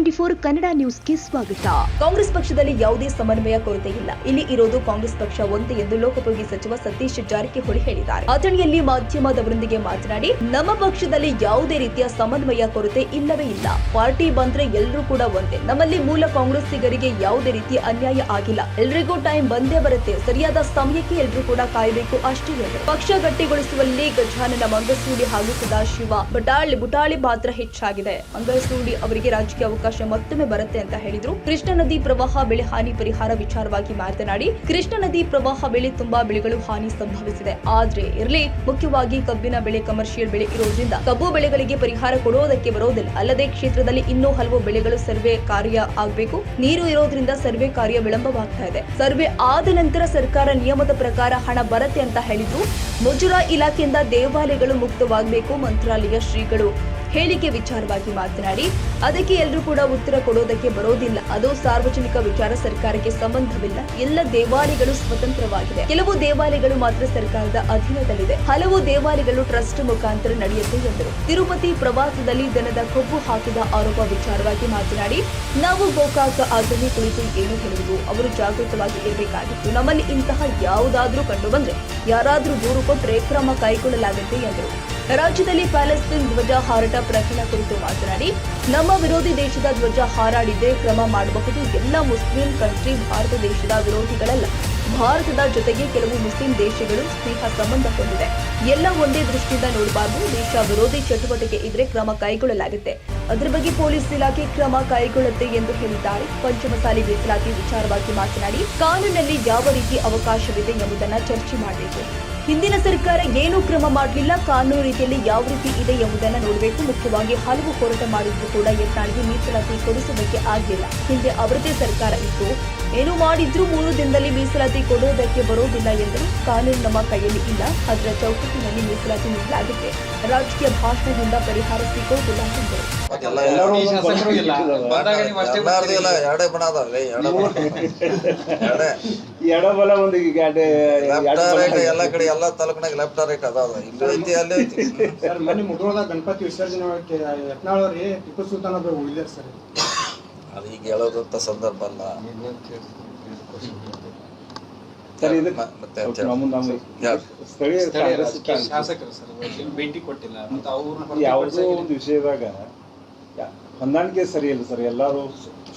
N24 Kannada ನ್ಯೂಸ್ಗೆ ಸ್ವಾಗತ. ಕಾಂಗ್ರೆಸ್ ಪಕ್ಷದಲ್ಲಿ ಯಾವುದೇ ಸಮನ್ವಯ ಕೊರತೆ ಇಲ್ಲ. ಇಲ್ಲಿ ಇರೋದು ಕಾಂಗ್ರೆಸ್ ಪಕ್ಷ ಒಂದೇ ಎಂದು ಲೋಕೋಪಯೋಗಿ ಸಚಿವ ಸತೀಶ್ ಜಾರಕಿಹೊಳಿ ಹೇಳಿದ್ದಾರೆ. ಅಥಣಿಯಲ್ಲಿ ಮಾಧ್ಯಮದವರೊಂದಿಗೆ ಮಾತನಾಡಿ, ನಮ್ಮ ಪಕ್ಷದಲ್ಲಿ ಯಾವುದೇ ರೀತಿಯ ಸಮನ್ವಯ ಕೊರತೆ ಇಲ್ಲವೇ ಇಲ್ಲ. ಪಾರ್ಟಿ ಬಂದ್ರೆ ಎಲ್ಲರೂ ಕೂಡ ಒಂದೇ. ನಮ್ಮಲ್ಲಿ ಮೂಲ ಕಾಂಗ್ರೆಸ್ಸಿಗರಿಗೆ ಯಾವುದೇ ರೀತಿಯ ಅನ್ಯಾಯ ಆಗಿಲ್ಲ. ಎಲ್ರಿಗೂ ಟೈಮ್ ಬಂದೇ ಬರುತ್ತೆ. ಸರಿಯಾದ ಸಮಯಕ್ಕೆ ಎಲ್ಲರೂ ಕೂಡ ಕಾಯಬೇಕು ಅಷ್ಟೇ ಎಂದರು. ಪಕ್ಷ ಗಟ್ಟಿಗೊಳಿಸುವಲ್ಲಿ ಗಜಾನನ ಮಂಗಸೂಡಿ ಹಾಗೂ ಸದಾಶಿವ ಬುಟಾಳಿ ಪಾತ್ರ ಹೆಚ್ಚಾಗಿದೆ. ಮಂಗಸೂಡಿ ಅವರಿಗೆ ರಾಜಕೀಯ ಅವಕಾಶ ಮತ್ತೊಮ್ಮೆ ಬರುತ್ತೆ ಅಂತ ಹೇಳಿದ್ರು. ಕೃಷ್ಣಾ ನದಿ ಪ್ರವಾಹ ಬೆಳೆ ಹಾನಿ ಪರಿಹಾರ ವಿಚಾರವಾಗಿ ಮಾತನಾಡಿ, ಕೃಷ್ಣಾ ನದಿ ಪ್ರವಾಹ ಬೆಳೆ ತುಂಬಾ ಬೆಳೆಗಳು ಹಾನಿ ಸಂಭವಿಸಿದೆ. ಆದ್ರೆ ಇರಲಿ, ಮುಖ್ಯವಾಗಿ ಕಬ್ಬಿನ ಬೆಳೆ ಕಮರ್ಷಿಯಲ್ ಬೆಳೆ ಇರೋದ್ರಿಂದ ಕಬ್ಬು ಬೆಳೆಗಳಿಗೆ ಪರಿಹಾರ ಕೊಡೋದಕ್ಕೆ ಬರೋದಿಲ್ಲ. ಅಲ್ಲದೆ ಕ್ಷೇತ್ರದಲ್ಲಿ ಇನ್ನೂ ಹಲವು ಬೆಳೆಗಳು ಸರ್ವೆ ಕಾರ್ಯ ಆಗಬೇಕು. ನೀರು ಇರೋದ್ರಿಂದ ಸರ್ವೆ ಕಾರ್ಯ ವಿಳಂಬವಾಗ್ತಾ ಇದೆ. ಸರ್ವೆ ಆದ ನಂತರ ಸರ್ಕಾರ ನಿಯಮದ ಪ್ರಕಾರ ಹಣ ಬರುತ್ತೆ ಅಂತ ಹೇಳಿದ್ರು. ಮುಜರಾ ಇಲಾಖೆಯಿಂದ ದೇವಾಲಯಗಳು ಮುಕ್ತವಾಗಬೇಕು. ಮಂತ್ರಾಲಯ ಶ್ರೀಗಳು ಹೇಳಿಕೆ ವಿಚಾರವಾಗಿ ಮಾತನಾಡಿ, ಅದಕ್ಕೆ ಎಲ್ಲರೂ ಕೂಡ ಉತ್ತರ ಕೊಡೋದಕ್ಕೆ ಬರೋದಿಲ್ಲ. ಅದು ಸಾರ್ವಜನಿಕ ವಿಚಾರ, ಸರ್ಕಾರಕ್ಕೆ ಸಂಬಂಧವಿಲ್ಲ. ಎಲ್ಲ ದೇವಾಲಯಗಳು ಸ್ವತಂತ್ರವಾಗಿದೆ. ಕೆಲವು ದೇವಾಲಯಗಳು ಮಾತ್ರ ಸರ್ಕಾರದ ಅಧೀನದಲ್ಲಿದೆ. ಹಲವು ದೇವಾಲಯಗಳು ಟ್ರಸ್ಟ್ ಮುಖಾಂತರ ನಡೆಯುತ್ತೆ ಎಂದರು. ತಿರುಪತಿ ಪ್ರವಾಸದಲ್ಲಿ ದನದ ಕೊಬ್ಬು ಹಾಕಿದ ಆರೋಪ ವಿಚಾರವಾಗಿ ಮಾತನಾಡಿ, ನಾವು ಗೋಕಾಕ ಆಗಮಿ ಕುರಿತು ಏನು ಹೇಳುವುದು, ಅವರು ಜಾಗೃತವಾಗಿ ಇರಬೇಕಾಗಿತ್ತು. ನಮ್ಮಲ್ಲಿ ಇಂತಹ ಯಾವುದಾದ್ರೂ ಕಂಡು ಬಂದ್ರೆ ಯಾರಾದ್ರೂ ದೂರು ಕೊಟ್ಟರೆ ಕ್ರಮ ಕೈಗೊಳ್ಳಲಾಗುತ್ತೆ ಎಂದರು. ರಾಜ್ಯದಲ್ಲಿ ಪ್ಯಾಲೆಸ್ತೈನ್ ಧ್ವಜ ಹಾರಾಟ ಪ್ರಕರಣ ಕುರಿತು ಮಾತನಾಡಿ, ನಮ್ಮ ವಿರೋಧಿ ದೇಶದ ಧ್ವಜ ಹಾರಾಡಿದ್ರೆ ಕ್ರಮ ಮಾಡಬಹುದು. ಎಲ್ಲ ಮುಸ್ಲಿಂ ಕಂಟ್ರಿ ಭಾರತ ದೇಶದ ವಿರೋಧಿಗಳಲ್ಲ. ಭಾರತದ ಜೊತೆಗೆ ಕೆಲವು ಮುಸ್ಲಿಂ ದೇಶಗಳು ಸ್ನೇಹ ಸಂಬಂಧ ಹೊಂದಿದೆ. ಎಲ್ಲ ಒಂದೇ ದೃಷ್ಟಿಯಿಂದ ನೋಡಬಾರದು. ದೇಶ ವಿರೋಧಿ ಚಟುವಟಿಕೆ ಇದ್ರೆ ಕ್ರಮ ಕೈಗೊಳ್ಳಲಾಗುತ್ತೆ. ಅದರ ಬಗ್ಗೆ ಪೊಲೀಸ್ ಇಲಾಖೆ ಕ್ರಮ ಕೈಗೊಳ್ಳುತ್ತೆ ಎಂದು ಹೇಳಿದ್ದಾರೆ. ಪಂಚಮಸಾಲಿ ಮೀಸಲಾತಿ ವಿಚಾರವಾಗಿ ಮಾತನಾಡಿ, ಕಾನೂನಿನಲ್ಲಿ ಯಾವ ರೀತಿ ಅವಕಾಶವಿದೆ ಎಂಬುದನ್ನು ಚರ್ಚೆ ಮಾಡಬೇಕು. ಹಿಂದಿನ ಸರ್ಕಾರ ಏನೂ ಕ್ರಮ ಮಾಡಲಿಲ್ಲ. ಕಾನೂನು ರೀತಿಯಲ್ಲಿ ಯಾವ ರೀತಿ ಇದೆ ಎಂಬುದನ್ನು ನೋಡಬೇಕು. ಮುಖ್ಯವಾಗಿ ಹಲವು ಹೋರಾಟ ಮಾಡಿದ್ರು ಕೂಡ ಯತ್ನಾಳ್ಗೆ ಮೀಸಲಾತಿ ಕೊಡಿಸೋದಕ್ಕೆ ಆಗಲಿಲ್ಲ. ಹಿಂದೆ ಅವರದೇ ಸರ್ಕಾರ ಇತ್ತು. ಏನು ಮಾಡಿದ್ರು 3 ದಿನದಲ್ಲಿ ಮೀಸಲಾತಿ ಕೊಡೋದಕ್ಕೆ ಬರೋದಿಲ್ಲ ಎಂದರು. ಕಾನೂನು ನಮ್ಮ ಕೈಯಲ್ಲಿ ಇಲ್ಲ. ಅದರ ಚೌಕಟ್ಟಿನಲ್ಲಿ ಮೀಸಲಾತಿ ನೀಡಲಾಗುತ್ತೆ. ರಾಜಕೀಯ ಭಾಷಣದಿಂದ ಪರಿಹಾರ ಸಿಗೋದಿಲ್ಲ ಎಂದರು. ಎಡಬಲ ಒಂದು ಎಲ್ಲ ಕಡೆ ಎಲ್ಲ ತಾಲೂಕಿನಾಗ ಲೆಫ್ಟ್ ರೈಟ್ ಅದಾವ. ಇಲ್ಲಿ ಐತಿ ಅಲ್ಲಿ ಐತಿ. ಸರ್ ಮನೆ ಮುಧೋಳದಾಗ ಗಣಪತಿ ವಿಸರ್ಜನೆ ಯತ್ನಾಳವ್ರಿ ಟಿಪ್ಪು ಸುಲ್ತಾನ್ ಅವರು ಉಳಿದಾರೆ ಸರ್. ಅದು ಈಗ ಹೇಳೋದಂತ ಸಂದರ್ಭ ಅಲ್ಲ. ಸ್ಥಳೀಯ ಶಾಸಕರು ಸರ್ ಭೇಟಿ ಕೊಟ್ಟಿಲ್ಲ. ಯಾವುದೋ ಒಂದು ವಿಷಯದಾಗ ಹೊಂದಾಣಿಕೆ ಸರಿ ಇಲ್ಲ ಸರ್. ಎಲ್ಲಾರು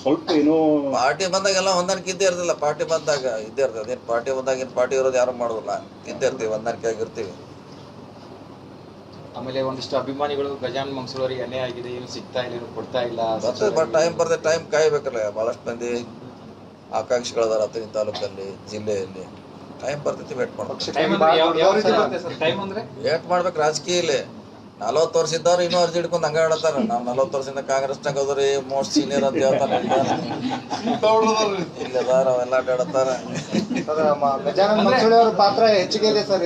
ಸ್ವಲ್ಪ ಏನೋ ಪಾರ್ಟಿ ಬಂದಾಗ ಎಲ್ಲ ಹೊಂದಾಣಿಕೆ ಇದ್ದೇ ಇರ್ತಿಲ್ಲ. ಪಾರ್ಟಿ ಬಂದಾಗ ಇದ್ದೇ ಇರ್ತದೆ. ಅದೇನು ಪಾರ್ಟಿ ಬಂದಾಗ ಏನು ಪಾರ್ಟಿ ಇರೋದು ಯಾರು ಮಾಡೋದಿಲ್ಲ. ಇದ್ದೇ ಇರ್ತೀವಿ, ಹೊಂದಾಣಿಕೆ ಆಗಿರ್ತೀವಿ. ಆಮೇಲೆ ಒಂದಿಷ್ಟು ಅಭಿಮಾನಿಗಳು ಗಜಾನನ ಮಂಗಸೂರಿಗೆ ಅನ್ಯಾಯ ಆಗಿದೆ, ಏನು ಸಿಗ್ತಾ ಇಲ್ಲ, ಏನು ಕೊಡ್ತಾ ಇಲ್ಲ. ಟೈಮ್ ಬರ್ತದೆ, ಟೈಮ್ ಕಾಯ್ಬೇಕಲ್ಲ. ಬಹಳಷ್ಟು ಮಂದಿ ಆಕಾಂಕ್ಷಿಗಳದಾರ ಅಥಣಿ ತಾಲೂಕಲ್ಲಿ, ಜಿಲ್ಲೆಯಲ್ಲಿ. ಟೈಮ್ ಬರ್ತೈತಿ, ವೇಟ್ ಮಾಡ್ಬೇಕು. ವೇಟ್ ಮಾಡ್ಬೇಕು. ರಾಜಕೀಯ ಇಲ್ಲಿ 40 ವರ್ಷ ಇದ್ದವ್ರು ಇನ್ನೂ ಅರ್ಜಿ ಹಿಡ್ಕೊಂಡು ಹಂಗ ಹೇಳತ್ತಾರ. ನಾವು 40 ವರ್ಷದಿಂದ ಕಾಂಗ್ರೆಸ್ನಾಗ ಹೋದ್ರಿ ಮೋಸ್ಟ್ ಸೀನಿಯರ್ ಅಂತ ಹೇಳ್ತಾರ. ಇಲ್ಲಿ ಅದಾರ, ಅವೆಲ್ಲ ಅಡ್ಡಾಡತ್ತಾರ. ಪಾತ್ರ ಹೆಚ್ಚಿಗೆ ಇದೆ ಸರ್.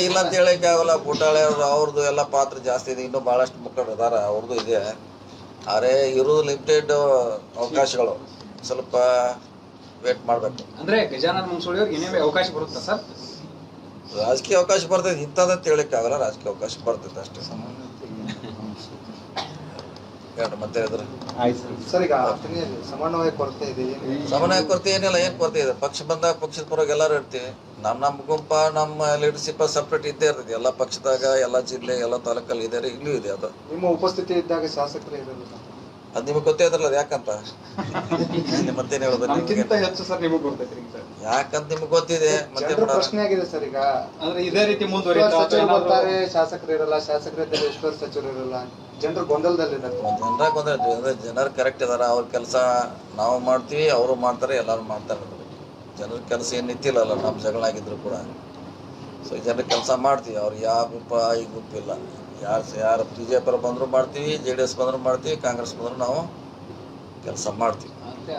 ಇಲ್ಲ ಅಂತ ಹೇಳಕ್ ಆಗಲ್ಲ. ಬುಟಾಳೆ ಅವ್ರದ್ದು ಎಲ್ಲ ಪಾತ್ರ ಜಾಸ್ತಿ ಇದೆ. ಇನ್ನೂ ಬಹಳಷ್ಟು ಮುಖಂಡರು ಅದಾರ, ಅವ್ರದ್ದು ಇದೆ. ಆದ್ರೆ ಇರೋದು ಲಿಮಿಟೆಡ್ ಅವಕಾಶಗಳು. ಸ್ವಲ್ಪ ವೇಟ್ ಮಾಡ್ಬೇಕು. ಅಂದ್ರೆ ಗಜಾನನ ಮಂಗಸೂಳಿ ಅವ್ರಿಗೆ ಏನೇ ಅವಕಾಶ ಬರುತ್ತಾ ಸರ್? ರಾಜಕೀಯ ಅವಕಾಶ ಬರ್ತೈತೆ. ಇಂಥದಂತ ಹೇಳಕ್ ಆಗಲ್ಲ. ರಾಜಕೀಯ ಅವಕಾಶ ಬರ್ತೈತೆ ಅಷ್ಟೇ. ಮತ್ತೆ ಸರ್ ಈಗ ಸಮನ್ವಯ ಕೊರತೆ ಇದೆ. ಸಮನ್ವಯ ಕೊರತೆ ಏನಿಲ್ಲ. ಏನ್ ಕೊರತೆ ಇದೆ? ಪಕ್ಷ ಬಂದಾಗ ಪಕ್ಷದ ಪರವಾಗಿ ಎಲ್ಲಾರು ಇರ್ತೀವಿ. ನಮ್ಮ ಗುಂಪ, ನಮ್ಮ ಲೀಡರ್ಶಿಪ್ ಸಪ್ರೇಟ್ ಇದ್ದೇ ಇರ್ತೈತಿ. ಎಲ್ಲ ಪಕ್ಷದಾಗ, ಎಲ್ಲ ಜಿಲ್ಲೆ, ಎಲ್ಲ ತಾಲೂಕಲ್ಲಿ ಇದೆ. ಇಲ್ಲೂ ಇದೆ. ಅದು ನಿಮ್ಮ ಉಪಸ್ಥಿತಿ ಇದ್ದಾಗ ಶಾಸಕರೇ ಇರಲ್ಲ. ಅದ್ ನಿಮಗೆ ಗೊತ್ತೇ ಇದ್ರಲ್ಲ ಯಾಕಂತ. ಮತ್ತೇನ್ ಹೇಳೋದು? ಯಾಕಂತ ನಿಮ್ಗೆ ಗೊತ್ತಿದೆ. ಮತ್ತೆ ಪ್ರಶ್ನೆ ಆಗಿದೆ ಸರ್. ಈಗ ಅಂದ್ರೆ ಇದೇ ರೀತಿ ಮುಂದುವರಿತಾರೆ. ಶಾಸಕರು ಇರಲ್ಲ, ಶಾಸಕರಿದ್ದರೆ ಎಷ್ಟು ಸಚಿವರು ಇರಲ್ಲ. ಜನರು ಗೊಂದಲದಲ್ಲಿದ್ದಾರೆ. ಜನರು ಕರೆಕ್ಟ್ ಇದಾರ. ಅವ್ರ ಕೆಲಸ ನಾವು ಮಾಡ್ತೀವಿ, ಅವರು ಮಾಡ್ತಾರೆ, ಎಲ್ಲಾರು ಮಾಡ್ತಾರೆ. ಜನರ ಕೆಲಸ ಏನ್ ನಿಂತಿಲ್ಲ. ನಮ್ಮ ಜಗಳ ಆಗಿದ್ರು ಕೂಡ ಸೊ ಜನರ ಕೆಲಸ ಮಾಡ್ತೀವಿ. ಅವ್ರು ಯಾವ ಗುಂಪ ಈ ಗುಂಪಿಲ್ಲ. ಯಾರು ಬಿಜೆಪಿ ಬಂದ್ರು ಮಾಡ್ತೀವಿ, JDS ಬಂದ್ರು ಮಾಡ್ತೀವಿ, ಕಾಂಗ್ರೆಸ್ ಬಂದ್ರು ನಾವು ಕೆಲಸ ಮಾಡ್ತೀವಿ.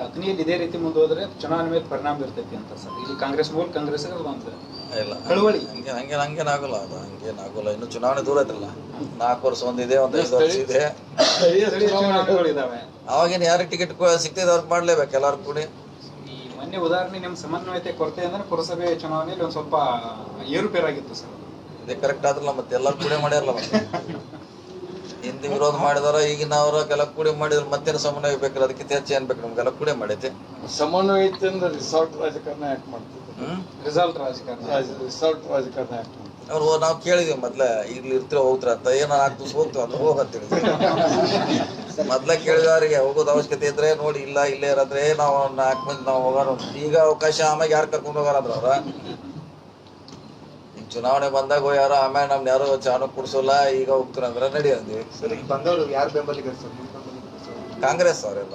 ಅಥಣಿಯಲ್ಲಿ ಇದೇ ರೀತಿ ಮುಂದುವರೆದ್ರೆ ಚುನಾವಣೆ ಮೇಲೆ ಪರಿಣಾಮ ಇರ್ತೈತಿ ಅಂತ ಸರ್. ಇಲ್ಲಿ ಕಾಂಗ್ರೆಸ್ ಮೂಲ ಕಾಂಗ್ರೆಸ್ ಇಲ್ಲ, ಹಂಗೇನಾಗಲ್ಲ. ಅದು ಹಂಗೇನಾಗಲ್ಲ. ಇನ್ನು ಚುನಾವಣೆ ದೂರ ಐತಲ್ಲ. 4 ವರ್ಷ ಒಂದಿದೆ, 5 ವರ್ಷ ಇದೆ. ಅವಾಗೇನು ಯಾರಿಗೆ ಟಿಕೆಟ್ ಸಿಗ್ತದೆ ಅವ್ರಿಗೆ ಮಾಡ್ಲೇಬೇಕು ಎಲ್ಲಾರು ಕೂಡಿ. ಮೊನ್ನೆ ಉದಾಹರಣೆ ನಿಮ್ಮ ಸಮನ್ವಯತೆ ಕೊರತೆ ಅಂದ್ರೆ ಪುರಸಭೆ ಚುನಾವಣೆಯಲ್ಲಿ ಒಂದು ಸ್ವಲ್ಪ ಏರುಪೇರಾಗಿತ್ತು ಸರ್. ಇದೇ ಕರೆಕ್ಟ್ ಆದ್ರಲ್ಲ, ಮತ್ತೆ ಎಲ್ಲರೂ ಕೂಡ ಮಾಡ್ಯಾರಲ್ಲ. ಮತ್ತೆ ಹಿಂದೆ ವಿರೋಧ ಮಾಡಿದಾರ, ಈಗಿನವ್ರ ಕೆಲ ಕೂಡಿ ಮಾಡಿದ್ರು ಮತ್ತೇನು ಸಮನ್ವಯ ಬೇಕಾದ್ರೆ ಅದಕ್ಕಿಂತ ಹೆಚ್ಚು ಏನ್ ಬೇಕು ನಮ್ಗೆಲ್ಲ ಕೂಡಿ ಮಾಡೈತಿ. ಸಮನ್ವಯ ಇತ್ತಂದ್ರೆ ರಿಸಾರ್ಟ್ ರಾಜಕಾರಣ ಯಾಕೆ ಮಾಡ್ತಿದ್ರು? ರಿಸಲ್ಟ್ ರಾಜಕಾರಣ ರಿಸಾರ್ಟ್ ರಾಜಕಾರಣ ಯಾಕೆ ಮಾಡ್ತಿದ್ರು? ಅವ್ರು ನಾವು ಕೇಳಿದ್ವಿ ಮೊದ್ಲ, ಇಲ್ಲಿ ಇರ್ತೀರ ಹೋಗ್ತಾರ ಅಂತ, ಏನೋ 4 ದಿವಸ ಹೋಗ್ತೀವಿ ಅಂತ ಹೋಗಂತ ಹೇಳಿದ್ವಿ. ಮೊದ್ಲ ಕೇಳಿದವ್ರಿಗೆ ಹೋಗೋದು ಅವಶ್ಯಕತೆ ಇದ್ರೆ ನೋಡಿ, ಇಲ್ಲ ಇಲ್ಲೇ ಇರೋದ್ರೆ ನಾವು 4 ಮಂದಿ ನಾವು ಹೋಗೋಣ. ಈಗ ಅವಕಾಶ ಆಮ್ಯಾಗ ಯಾರು ಕರ್ಕೊಂಡು ಹೋಗಾರಂದ್ರ ಅವ್ರ ಈಗ ಚುನಾವಣೆ ಬಂದಾಗ ಹೋಗ್ಯಾರ, ಆಮ್ಯಾಗ ನಮ್ನ ಯಾರು ಚಾನು ಕುಡ್ಸೋಲ್ಲ, ಈಗ ಹೋಗ್ತಾರಂದ್ರ ನಡಿ ಅಂದ್ವಿ. ಸರಿ, ಬಂದವರು ಯಾರು ಬೆಂಬಲಿಗರು ಸರ್? ಕಾಂಗ್ರೆಸ್ ಅವರೆಲ್ಲ.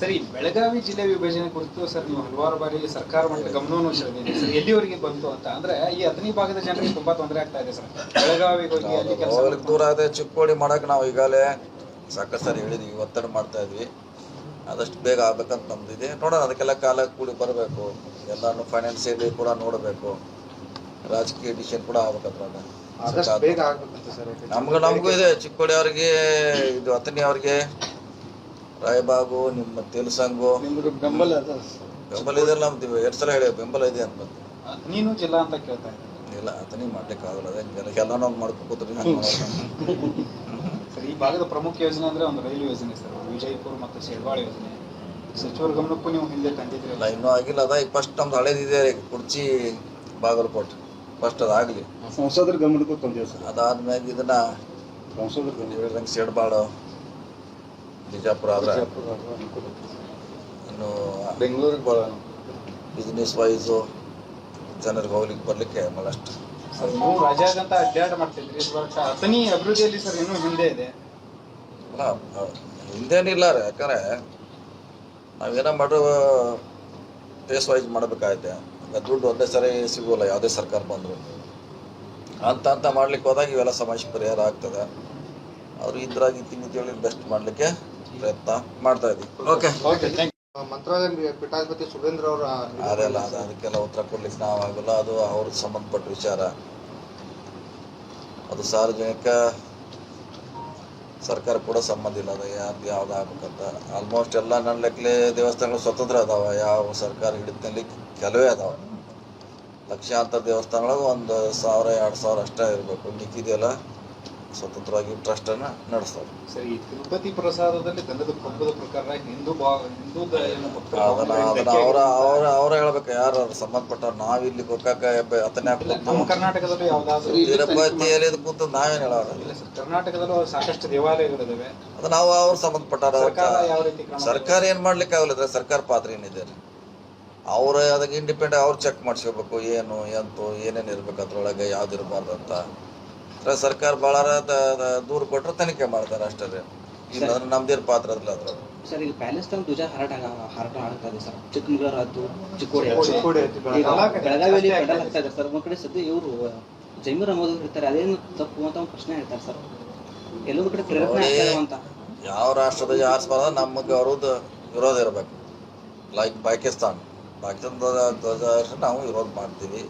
ಸರಿ, ಬೆಳಗಾವಿ ಜಿಲ್ಲೆ ವಿಭಜನೆ ಕುರಿತು ಸರ್ ನೀವು ಹಲವಾರು ಬಾರಿ ಸರ್ಕಾರ ಮಟ್ಟದ ಗಮನವನ್ನು ಸೆಳೆದಿದೆ ಸರ್. ಎಲ್ಲಿವರೆಗೆ ಬಂತು ಅಂತ ಅಂದ್ರೆ ಈ ಅಥಣಿ ಭಾಗದ ಜನರಿಗೆ ತುಂಬಾ ತೊಂದರೆ ಆಗ್ತಾ ಇದೆ ಸರ್. ಬೆಳಗಾವಿಗೆ ಹೋಗಿ ಅಲ್ಲಿ ಕೆಲಸ ಹೋಗ್ಲಿಕ್ಕೆ ದೂರ ಆದ್ರೆ ಚಿಕ್ಕೋಡಿ ಮಾಡಕ್ ನಾವು ಈಗಾಗಲೇ ಸಾಕಷ್ಟು ಸಾರಿ ಹೇಳಿದ್ವಿ, ಒತ್ತಡ ಮಾಡ್ತಾ ಇದ್ವಿ. ಆದಷ್ಟು ಬೇಗ ಆಗ್ಬೇಕಂತ ನಮ್ದಿದೆ. ನೋಡೋಣ, ಅದಕ್ಕೆಲ್ಲ ಕಾಲ ಕೂಡಿ ಬರಬೇಕು. ಎಲ್ಲಾನು ಫೈನಾನ್ಸಿಯಲಿ ಕೂಡ ನೋಡಬೇಕು, ರಾಜಕೀಯ ಡಿಸಿಷನ್ ಕೂಡ ಆಗ್ಬೇಕಂತ ಆದಷ್ಟು ಬೇಗ ಆಗ್ಬೇಕಂತ ಸರ್. ನಮಗೂ ಇದೆ. ಚಿಕ್ಕೋಡಿ ಅವ್ರಿಗೆ, ಇದು ಅಥಣಿ ಅವ್ರಿಗೆ, ರಾಯಬಾಗು, ನಿಮ್ಮ ತೆಲುಸಂಗು ನಿಮ್ಗೆ ಬೆಂಬಲ ಅದ? ಬೆಂಬಲ ಇದೆ. ನಮ್ದು 2 ಸಲ ಹೇಳಿ ಬೆಂಬಲ ಇದೆ ಅಂತ. ನೀನು ಜಿಲ್ಲಾ ಅಂತ ಕೇಳ್ತಾ ಇದ್ದಾರೆ. ಇಲ್ಲ, ಅಥಣಿ ಮಾಡ್ಲಿಕ್ಕೆ ಆಗಲ್ಲ. ಎಲ್ಲ ನಾವು ಮಾಡ್ಕೊತೀರಿ. ಸರ್, ಈ ಭಾಗದ ಪ್ರಮುಖ ಯೋಜನೆ ಅಂದ್ರೆ ಒಂದು ರೈಲು ಯೋಜನೆ ಸರ್, ವಿಜಯಪುರ ಮತ್ತು ಶೆಡ್ವಾಳ ಯೋಜನೆ. ಸಚಿವರ ಗಮನಕ್ಕೂ ನೀವು ಹಿಂದೆ ತಂದಿದ್ರಿ. ಇಲ್ಲ, ಇನ್ನೂ ಆಗಿಲ್ಲ. ಅದ ಈಗ ಫಸ್ಟ್ ನಮ್ದು ಹಳೇದಿದೆ, ಕುರ್ಚಿ ಬಾಗಲಕೋಟೆ ಫಸ್ಟ್ ಅದಾಗಲಿ. ಸಂಸದರ ಗಮನಕ್ಕೂ ತಂದೇವೆ ಸರ್. ಅದಾದ್ಮ್ಯಾಗ ಇದನ್ನ ಸಂಸದರ ಗಮನ ಶೆಡ್ಬಾಳು, ಬಿಜಾಪುರ ಆದ್ರೆ ಇನ್ನು ಬೆಂಗಳೂರಿಗೆ ಭಾಳ ಬಿಸ್ನೆಸ್ ವೈಸು ಜನರಿಗೆ ಹೋಗ್ಲಿಕ್ಕೆ ಬರ್ಲಿಕ್ಕೆ ಭಾಳಷ್ಟು. ಸರ್, ನೀವು ರಾಜ್ಯಾದ್ಯಂತ ಅಡ್ಡಾಟ ಮಾಡ್ತಿದ್ರಿ, ಬಟ್ ಅಥಣಿ ಅಭಿವೃದ್ಧಿಯಲ್ಲಿ ಸರ್ ಇನ್ನೂ ಹಿಂದೆ ಇದೆ. ಅಲ್ಲ, ಹಿಂದೇನಿಲ್ಲ ರೀ. ಯಾಕಂದ್ರೆ ನಾವೇನೋ ಮಾಡೋ ಫೇಸ್ ವೈಸ್ ಮಾಡಬೇಕಾಗತ್ತೆ. ದುಡ್ಡು ಒಂದೇ ಸರಿ ಸಿಗೋಲ್ಲ ಯಾವುದೇ ಸರ್ಕಾರ ಬಂದರು. ಅಂತ ಮಾಡ್ಲಿಕ್ಕೆ ಹೋದಾಗ ಇವೆಲ್ಲ ಸಮಸ್ಯೆ ಪರಿಹಾರ ಆಗ್ತದೆ. ಅವರು ಇದ್ರಾಗಿ ತಿಂಡಿ ಬೆಸ್ಟ್ ಮಾಡಲಿಕ್ಕೆ ಪ್ರಯತ್ನ ಮಾಡ್ತಾ ಇದ್ದೀವಿ. ಓಕೆ, ಮಂತ್ರಾಲಯ ಪೀಠಾಧಿಪತಿ ಸುರೇಂದ್ರ ಅವರ ಅದಕ್ಕೆಲ್ಲ ಉತ್ತರ ಕೊಡ್ಲಿಕ್ಕೆ ನಾವಾಗಲ್ಲ. ಅದು ಅವ್ರಿಗೆ ಸಂಬಂಧಪಟ್ಟ ವಿಚಾರ. ಅದು ಸಾರ್ವಜನಿಕ ಸರ್ಕಾರ ಕೂಡ ಸಂಬಂಧ ಇಲ್ಲ. ಅದು ಯಾವ್ದು ಆಗ್ಬೇಕಂತ ಆಲ್ಮೋಸ್ಟ್ ಎಲ್ಲ ನನ್ನ ಲೆಕ್ಕಲೆ ದೇವಸ್ಥಾನಗಳು ಸ್ವತಂತ್ರ ಅದಾವ. ಯಾವ ಸರ್ಕಾರ ಹಿಡಿತಲ್ಲಿ ಕೆಲವೇ ಅದಾವ. ಲಕ್ಷಾಂತರ ದೇವಸ್ಥಾನಗಳು 1,000-2,000 ಅಷ್ಟೇ ಇರಬೇಕು. ಮಿಕ್ಕಿದೆಲ್ಲ ಸ್ವತಂತ್ರವಾಗಿ ಟ್ರಸ್ಟನ್ನು ನಡೆಸ್ತಾರೆ. ಸರಿ, ತಿರುಪತಿ ಪ್ರಸಾದದಲ್ಲಿ ತಂದದ ಪಕ್ಕದ ಪ್ರಕಾರ ಅವ್ರ ಹೇಳ್ಬೇಕು, ಯಾರು ಸಂಬಂಧಪಟ್ಟ. ನಾವಿಲ್ಲಿ ಗೋಕಾಕ ಅಥಣಿ ನಮ್ಮ ಕರ್ನಾಟಕದಲ್ಲೂ ಯಾವ್ದಾದ್ರು ತಿರುಪತಿಯಲ್ಲಿ ಕೂತು ನಾವೇನು ಹೇಳೋರು? ಕರ್ನಾಟಕದಲ್ಲೂ ಸಾಕಷ್ಟು ದೇವಾಲಯಗಳಿದಾವೆ. ಅದು ನಾವು ಅವ್ರು ಸಂಬಂಧಪಟ್ಟಾರ. ಸರ್ಕಾರ ಯಾವ ರೀತಿ ಸರ್ಕಾರ ಏನ್ ಮಾಡ್ಲಿಕ್ಕೆ ಆಗಲ್ಲ. ಸರ್ಕಾರ ಪಾತ್ರ ಏನಿದೆ ಅವ್ರ ಅದಕ್ಕೆ ಇಂಡಿಪೆಂಡೆಂಟ್ ಅವ್ರು ಚೆಕ್ ಮಾಡಿಸ್ಕೋಬೇಕು. ಏನು ಎಂತು ಏನೇನು ಇರ್ಬೇಕು ಅದ್ರೊಳಗೆ ಯಾವ್ದು ಇರಬಾರ್ದು ಅಂತ. ಸರ್ಕಾರ ಭಾಳ ದೂರ ಕೊಟ್ಟರೆ ತನಿಖೆ ಮಾಡ್ತಾರೆ ಅಷ್ಟೇ. ಇಲ್ಲ ನಮ್ದೇನು ಪಾತ್ರ ಅದಿಲ್ಲ ಅದ್ರ. ಸರ್, ಈಗ ಪ್ಯಾಲೇಸ್ತಾನ ಧ್ವಜ ಹಾರಾಟ ಆಗ್ತಾ ಇದೆ ಸರ್. ಚಿಕ್ಕಮಗಳೂರು ಆಯ್ತು, ಚಿಕ್ಕೋಡಿ ಬೆಳಗಾವಿಯಲ್ಲಿ ಪೆಡಲ್ ಆಗ್ತಾ ಇದೆ ಸರ್. ಒಂದ್ ಕಡೆ ಸದ್ಯ ಇವರು ಜಮೀರ್ ಅಹಮದ್ ಅವರು ಇರ್ತಾರೆ, ಅದೇನು ತಪ್ಪು ಅಂತ ಒಂದು ಪ್ರಶ್ನೆ ಹೇಳ್ತಾರೆ ಸರ್. ಎಲ್ಲೊಂದು ಕಡೆ ಪ್ರೇರಣೆ ಆಗ್ತಾರೆ ಅಂತ. ಯಾವ ರಾಷ್ಟ್ರದ ಆರಿಸಬಾರ್ದ, ನಮಗೆ ಅವ್ರದ್ದು ವಿರೋಧ ಇರಬೇಕು. ಲೈಕ್ ಪಾಕಿಸ್ತಾನದ ಧ್ವಜ ನಾವು ವಿರೋಧ ಮಾಡ್ತೀವಿ.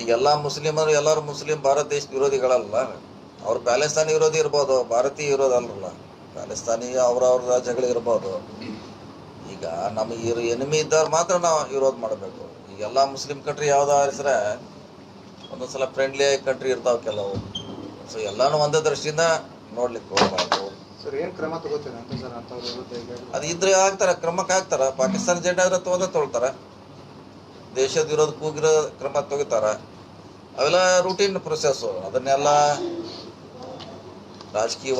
ಈಗ ಎಲ್ಲ ಮುಸ್ಲಿಮರು ಎಲ್ಲರೂ ಮುಸ್ಲಿಂ ಭಾರತ ದೇಶದ ವಿರೋಧಿಗಳಲ್ಲ. ಅವ್ರು ಪ್ಯಾಲೆಸ್ತಾನಿ ವಿರೋಧಿ ಇರ್ಬೋದು, ಭಾರತೀಯ ವಿರೋಧ ಅಲ್ಲಲ್ಲ. ಪ್ಯಾಲೆಸ್ತಾನಿ ಅವ್ರವ್ರ ರಾಜ್ಯಗಳು ಇರ್ಬೋದು. ಈಗ ನಮಗೆ ಎನಿಮಿ ಇದ್ದವ್ರು ಮಾತ್ರ ನಾವು ವಿರೋಧ ಮಾಡಬೇಕು. ಈಗ ಎಲ್ಲ ಮುಸ್ಲಿಂ ಕಂಟ್ರಿ ಯಾವ್ದು ಆರಿಸ್ರೆ ಒಂದೊಂದ್ಸಲ ಫ್ರೆಂಡ್ಲಿ ಕಂಟ್ರಿ ಇರ್ತಾವೆ ಕೆಲವು. ಸೊ ಎಲ್ಲಾನು ಒಂದೇ ದೃಷ್ಟಿಯಿಂದ ನೋಡ್ಲಿಕ್ಕೆ ಹೋಗ್ಬಾರ್ದು. ಸರ್, ಏನ್ ಕ್ರಮ ತಗೋತೀರ ಅಂತ ಸರ್ ಅಂತವ್ರ? ಅದು ಇದ್ರೆ ಆಗ್ತಾರ, ಕ್ರಮಕ್ಕೆ ಆಗ್ತಾರ. ಪಾಕಿಸ್ತಾನ ಜೆಂಡ ಆದ್ರೆ ತೊಗೊಳ್ತಾರ. ದೇಶದ ವಿರೋಧ ಕೂಗಿರೋ ಕ್ರಮ ತೆಗಿತಾರ. ಅವೆಲ್ಲ ರೂಟೀನ್ ಪ್ರೊಸೆಸ್ಸು. ಅದನ್ನೆಲ್ಲ ರಾಜಕೀಯ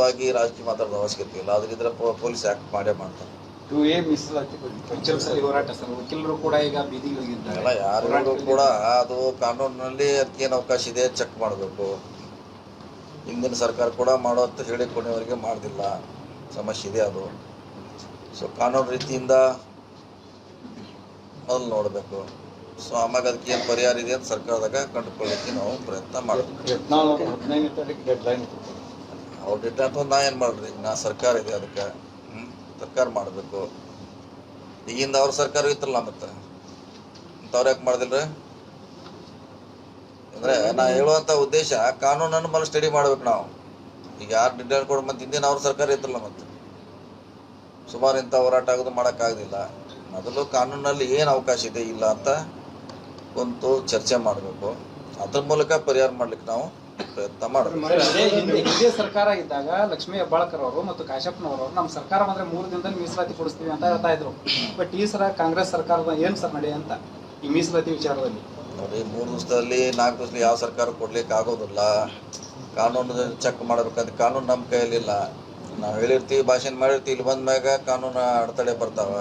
ಮಾತಾಡೋದು ಅವಶ್ಯಕತೆ ಇಲ್ಲ. ಅದಕ್ಕಿದ್ರೆ ಪೊಲೀಸ್ ಆ್ಯಕ್ಟ್ ಮಾಡೇ ಮಾಡ್ತಾರೆ. 2A ಮೀಸಲಾತಿ ಪಂಚಮಸಾಲಿ ಹೋರಾಟ ಸರ್, ವಕೀಲರು ಕೂಡ ಈಗ ಬೀದಿಗಳಿದ್ದಾರೆ. ಎಲ್ಲ ಯಾರು ಕೂಡ ಅದು ಕಾನೂನಿನಲ್ಲಿ ಅದಕ್ಕೇನು ಅವಕಾಶ ಇದೆ ಚೆಕ್ ಮಾಡಬೇಕು. ಹಿಂದಿನ ಸರ್ಕಾರ ಕೂಡ ಮಾಡೋ ಅಂತ ಹೇಳಿ ಕೊನೆಯವರೆಗೆ ಮಾಡ್ದಿಲ್ಲ. ಸಮಸ್ಯೆ ಇದೆ ಅದು. ಸೊ ಕಾನೂನು ರೀತಿಯಿಂದ ಮೊದಲು ನೋಡಬೇಕು. ಸೊ ಆಮ್ಯಾಗ ಅದಕ್ಕೆ ಏನು ಪರಿಹಾರ ಇದೆ ಅಂತ ಸರ್ಕಾರದಾಗ ಕಂಡುಕೊಳ್ಳಿಕ್ಕೆ ನಾವು ಪ್ರಯತ್ನ ಮಾಡಬೇಕು. 15ನೇ ತಾರೀಕು ಡೆಡ್ಲೈನ್. ಅವ್ರು ಡಿಟ್ ನಾ ಏನು ಮಾಡ್ರಿ, ನಾ ಸರ್ಕಾರ ಇದೆ ಅದಕ್ಕೆ ಸರ್ಕಾರ ಮಾಡಬೇಕು. ಈಗಿಂದ ಅವ್ರ ಸರ್ಕಾರ ಇತ್ತಲ್ಲ, ಮತ್ತೆ ಇಂಥವ್ರು ಯಾಕೆ ಮಾಡ್ದಿಲ್ರಿ? ಅಂದರೆ ನಾ ಹೇಳುವಂಥ ಉದ್ದೇಶ ಕಾನೂನನ್ನು ಮೇಲೆ ಸ್ಟಡಿ ಮಾಡ್ಬೇಕು ನಾವು. ಈಗ ಯಾರು ಡಿಟೇಲ್ ಕೊಡು, ಮತ್ತೆ ಹಿಂದಿನ ಅವ್ರ ಸರ್ಕಾರ ಇತ್ತಲ್ಲ, ಮತ್ತೆ ಸುಮಾರು ಇಂಥ ಹೋರಾಟ ಆಗೋದು ಮಾಡೋಕ್ಕಾಗೋದಿಲ್ಲ. ಮೊದಲು ಕಾನೂನಲ್ಲಿ ಏನು ಅವಕಾಶ ಇದೆ ಇಲ್ಲ ಅಂತ ಕುಂತು ಚರ್ಚೆ ಮಾಡಬೇಕು. ಅದ್ರ ಮೂಲಕ ಪರಿಹಾರ ಮಾಡ್ಲಿಕ್ಕೆ ನಾವು ಪ್ರಯತ್ನ ಮಾಡಬೇಕು. ಹಿಂದೆ ಸರ್ಕಾರ ಇದ್ದಾಗ ಲಕ್ಷ್ಮೀ ಹೆಬ್ಬಾಳ್ಕರ್ ಅವರು ಮತ್ತು ಕಾಶಪ್ಪನವರು ನಮ್ಮ ಸರ್ಕಾರ ಬಂದ್ರೆ 3 ದಿನದಲ್ಲಿ ಮೀಸಲಾತಿ ಕೊಡಿಸ್ತೀವಿ ಅಂತ ಹೇಳ್ತಾ ಇದ್ರು. ಬಟ್ ಈ ಸಲ ಕಾಂಗ್ರೆಸ್ ಸರ್ಕಾರದ ಏನು ಸರ್ ನಡೆ ಅಂತ ಈ ಮೀಸಲಾತಿ ವಿಚಾರದಲ್ಲಿ? ನೋಡಿ, 3 ದಿವಸದಲ್ಲಿ 4 ದಿವಸದಲ್ಲಿ ಯಾವ ಸರ್ಕಾರ ಕೊಡ್ಲಿಕ್ಕೆ ಆಗೋದಿಲ್ಲ. ಕಾನೂನು ಚೆಕ್ ಮಾಡಬೇಕಂತ ಕಾನೂನು ನಮ್ಮ ಕೈಯಲ್ಲಿಲ್ಲ. ನಾವು ಹೇಳಿರ್ತೀವಿ, ಭಾಷಣ ಮಾಡಿರ್ತೀವಿ, ಇಲ್ಲಿ ಬಂದ ಮ್ಯಾಗ ಕಾನೂನು ಅಡೆತಡೆ ಬರ್ತಾವ.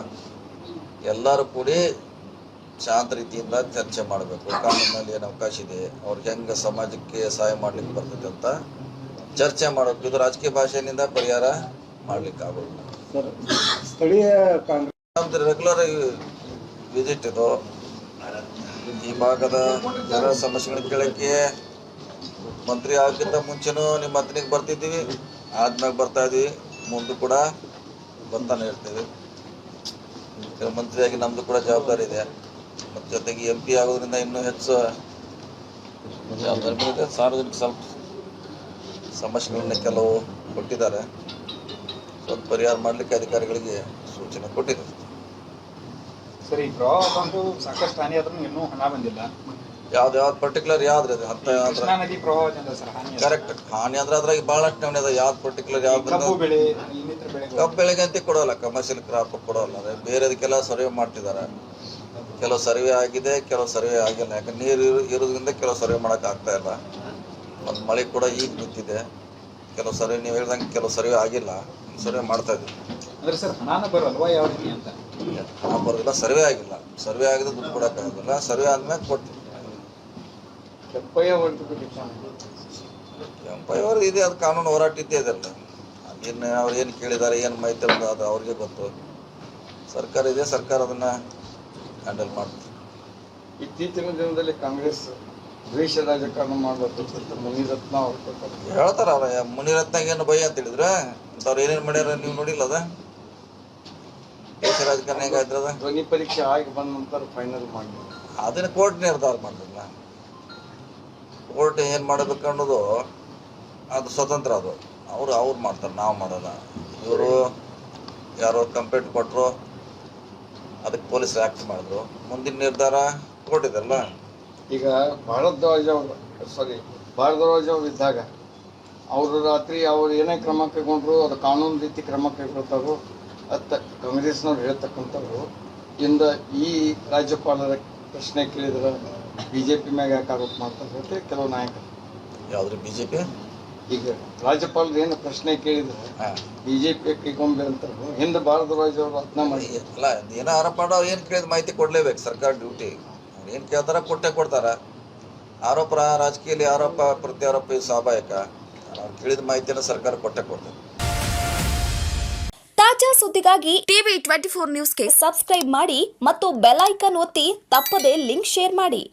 ಎಲ್ಲರೂ ಕೂಡಿ ಶಾಂತ ರೀತಿಯಿಂದ ಚರ್ಚೆ ಮಾಡಬೇಕು. ಕಾನೂನಲ್ಲಿ ಏನು ಅವಕಾಶ ಇದೆ, ಅವ್ರಿಗೆ ಹೆಂಗೆ ಸಮಾಜಕ್ಕೆ ಸಹಾಯ ಮಾಡ್ಲಿಕ್ಕೆ ಬರ್ತೈತೆ ಅಂತ ಚರ್ಚೆ ಮಾಡಬೇಕು. ಇದು ರಾಜಕೀಯ ಭಾಷೆಯಿಂದ ಪರಿಹಾರ ಮಾಡ್ಲಿಕ್ಕೆ ಆಗೋದಿಲ್ಲ. ಸರ್, ಸ್ಥಳೀಯ ಕಾಂಗ್ರೆಸ್ ನಮ್ದು ರೆಗ್ಯುಲರ್ ವಿಸಿಟ್ ಇದು. ಈ ಭಾಗದ ಜನರ ಸಮಸ್ಯೆಗಳನ್ನ ಕೇಳಕ್ಕೆ ಮಂತ್ರಿ ಆಗಕ್ಕಿಂತ ಮುಂಚೆನೂ ನಿಮ್ಮ ಹತ್ರನಿಗೆ ಬರ್ತಿದ್ದೀವಿ, ಆದ್ಮೇಲೆ ಬರ್ತಾ ಇದ್ದೀವಿ, ಮುಂದೆ ಕೂಡ ಬರ್ತಾನೆ ಇರ್ತೀವಿ. ಮಂತ್ರಿಯಾಗಿ ನಮ್ಮದು ಕೂಡ ಜವಾಬ್ದಾರಿ ಇದೆ. ಮತ್ತು ಜೊತೆಗೆ MP ಆಗೋದ್ರಿಂದ ಇನ್ನೂ ಹೆಚ್ಚು ಜವಾಬ್ದಾರಿ ಬರುತ್ತೆ. ಸಾರ್ವಜನಿಕ ಸ್ವಲ್ಪ ಸಮಸ್ಯೆಗಳನ್ನ ಕೆಲವು ಕೊಟ್ಟಿದ್ದಾರೆ, ಸ್ವಲ್ಪ ಪರಿಹಾರ ಮಾಡಲಿಕ್ಕೆ ಅಧಿಕಾರಿಗಳಿಗೆ ಸೂಚನೆ ಕೊಟ್ಟಿದ್ದಾರೆ. ಸರ್, ಈ ಪ್ರವಾಹ ಬಂದು ಸಾಕಷ್ಟು ಹಾನಿ ಆದ್ರೂ ಇನ್ನೂ ಹಣ ಬಂದಿಲ್ಲ. ಯಾವ್ದು ಪರ್ಟಿಕ್ಯುಲರ್ ಯಾವ್ದು ರೀ ಹಂತ ಕೃಷ್ಣಾ ನದಿ ಪ್ರವಾಹದಿಂದ ಸರ್ ಹಾನಿ ಕರೆಕ್ಟ್ ಹಾನಿ ಅಂದ್ರೆ ಅದ್ರಾಗ ಭಾಳಷ್ಟು ನಮೂನೆ ಅದ. ಯಾವ್ದು ಪರ್ಟಿಕ್ಯುಲರ್ ಯಾವ್ದು ಕಬ್ಬು ಬೆಳೆ, ಇನ್ನಿತರ ಬೆಳೆಗಳು. ಕಬ್ಬು ಬೆಳೆಗೆ ಅಂತ ಕೊಡೋಲ್ಲ, ಕಮರ್ಷಿಯಲ್ ಕ್ರಾಪ್ ಕೊಡೋಲ್ಲ. ಬೇರೆದಕ್ಕೆಲ್ಲ ಸರ್ವೆ ಮಾಡ್ತಿದ್ದಾರೆ. ಕೆಲವು ಸರ್ವೆ ಆಗಿದೆ, ಕೆಲವು ಸರ್ವೆ ಆಗಿಲ್ಲ. ಯಾಕಂದ್ರೆ ನೀರು ಇರೋದ್ರಿಂದ ಕೆಲವು ಸರ್ವೆ ಮಾಡೋಕೆ ಆಗ್ತಾ ಇಲ್ಲ. ಒಂದು ಮಳೆ ಕೂಡ ಈಗ ನಿಂತಿದೆ. ಕೆಲವು ಸರ್ವೆ ನೀವು ಹೇಳ್ದಂಗೆ ಕೆಲವು ಸರ್ವೆ ಆಗಿಲ್ಲ, ಸರ್ವೆ ಮಾಡ್ತಾ ಇದ್ದೀವಿ. ಅಂದ್ರೆ ಸರ್ ಹಣನ ಬರೋಲ್ವಾ ಯಾವ ರೀತಿ ಅಂತ? ಹಣ ಬರೋದಿಲ್ಲ, ಸರ್ವೆ ಆಗಿಲ್ಲ. ಸರ್ವೆ ಆಗಿದ್ರೆ ದುಡ್ಡು ಕೊಡೋಕ್ಕಾಗೋದಿಲ್ಲ. ಸರ್ವೆ ಆದ್ಮೇಲೆ ಕೊಡ್ತೀವಿ. ಕೆಂಪಯ್ಯವ್ರು ಇದೆ, ಅದು ಕಾನೂನು ಹೋರಾಟ ಇದ್ದೇ ಇದೆಲ್ಲ. ಅದೇನು ಅವ್ರು ಏನು ಕೇಳಿದ್ದಾರೆ, ಏನು ಮಾಹಿತಿ ಅದು ಅವ್ರಿಗೆ ಗೊತ್ತು. ಸರ್ಕಾರ ಇದೆ, ಸರ್ಕಾರ ಅದನ್ನು ಹ್ಯಾಂಡಲ್ ಮಾಡ್ತಾರೆ. ಇತ್ತೀಚಿನ ದಿನದಲ್ಲಿ ಕಾಂಗ್ರೆಸ್ ದ್ವೇಷ ರಾಜಕಾರಣ ಮಾಡಬೇಕು ಮುನಿರತ್ನ ಅವರು ಹೇಳ್ತಾರ. ಅವ್ರ ಮುನಿರತ್ನಾಗ ಏನು ಭಯ ಅಂತ ಹೇಳಿದ್ರೆ ಅವ್ರು ಏನೇನು ಮಾಡ್ಯಾರ ನೀವು ನೋಡಿಲ್ಲ? ಅದ ದೇಶ ರಾಜಕಾರಣ ಹೆಂಗಾಯ್ತದ? ಧ್ವನಿ ಪರೀಕ್ಷೆ ಆಗಿ ಬಂದ ನಂತರ ಫೈನಲ್ ಮಾಡಿ ಅದನ್ನ ಕೋರ್ಟ್ ನಿರ್ಧಾರ ಮಾಡಿದ್ರಲ್ಲ. ಕೋರ್ಟ್ ಏನು ಮಾಡಬೇಕು ಅನ್ನೋದು ಅದು ಸ್ವತಂತ್ರ. ಅದು ಅವ್ರು ಮಾಡ್ತಾರೆ, ನಾವು ಮಾಡೋಲ್ಲ. ಇವರು ಯಾರೋ ಕಂಪ್ಲೇಂಟ್ ಕೊಟ್ಟರು, ಅದಕ್ಕೆ ಪೊಲೀಸರು ಆ್ಯಕ್ಟ್ ಮಾಡಿದ್ರು. ಮುಂದಿನ ನಿರ್ಧಾರ ಕೋರ್ಟ್ ಇದೆಲ್ಲ. ಈಗ ಭಾರದ್ವಾಜ್ ಅವರು ಇದ್ದಾಗ ಅವರು ರಾತ್ರಿ ಅವ್ರು ಏನೇ ಕ್ರಮ ಕೈಗೊಂಡ್ರು ಅದು ಕಾನೂನು ರೀತಿ ಕ್ರಮ ಕೈಗೊಳ್ತಾರೋ ಅತ್ತ ಕಾಂಗ್ರೆಸ್ನವ್ರು ಹೇಳ್ತಕ್ಕಂಥವ್ರು ಇಂದ ಈ ರಾಜ್ಯಪಾಲರ ಪ್ರಶ್ನೆ ಕೇಳಿದ್ರೆ BJP ಮ್ಯಾಗ ಯಾಕೆ ಆರೋಪ ಮಾಡ್ತಾರೆ ಅಂತ ಕೆಲವು ನಾಯಕರು. ಯಾವ್ದು BJP? ಈಗ ರಾಜ್ಯಪಾಲರು ಏನು ಪ್ರಶ್ನೆ ಕೇಳಿದ್ರೆ BJP ಕೈಗೊಂಡ್ರೆ ಅಂತ ಹಿಂದೆ ಭಾರದ್ವಾಜ್ ಅವರು ಅದನ್ನ ಮಾಡಿ ಅಲ್ಲ, ಏನೋ ಆರೋಪ ಮಾಡೋ ಏನು ಕೇಳಿದ ಮಾಹಿತಿ ಕೊಡಲೇಬೇಕು. ಸರ್ಕಾರ ಡ್ಯೂಟಿ. ಏನು ಕೇಳ್ತಾರ ಕೊಟ್ಟೆ ಕೊಡ್ತಾರ. ಆರೋಪ ರಾಜಕೀಯದಲ್ಲಿ ಆರೋಪ ಪ್ರತ್ಯಾರೋಪ ಇದು ಸ್ವಾಭಾವಿಕ. ಅವ್ರು ಕೇಳಿದ ಮಾಹಿತಿಯನ್ನು ಸರ್ಕಾರ ಕೊಟ್ಟೆ ಕೊಡ್ತಾರೆ. ತಾಜಾ ಸುದ್ದಿಗಾಗಿ TV24 ನ್ಯೂಸ್ಗೆ ಸಬ್ಸ್ಕ್ರೈಬ್ ಮಾಡಿ ಮತ್ತು ಬೆಲ್ ಐಕಾನ್ ಒತ್ತಿ ತಪ್ಪದೇ ಲಿಂಕ್ ಶೇರ್ ಮಾಡಿ.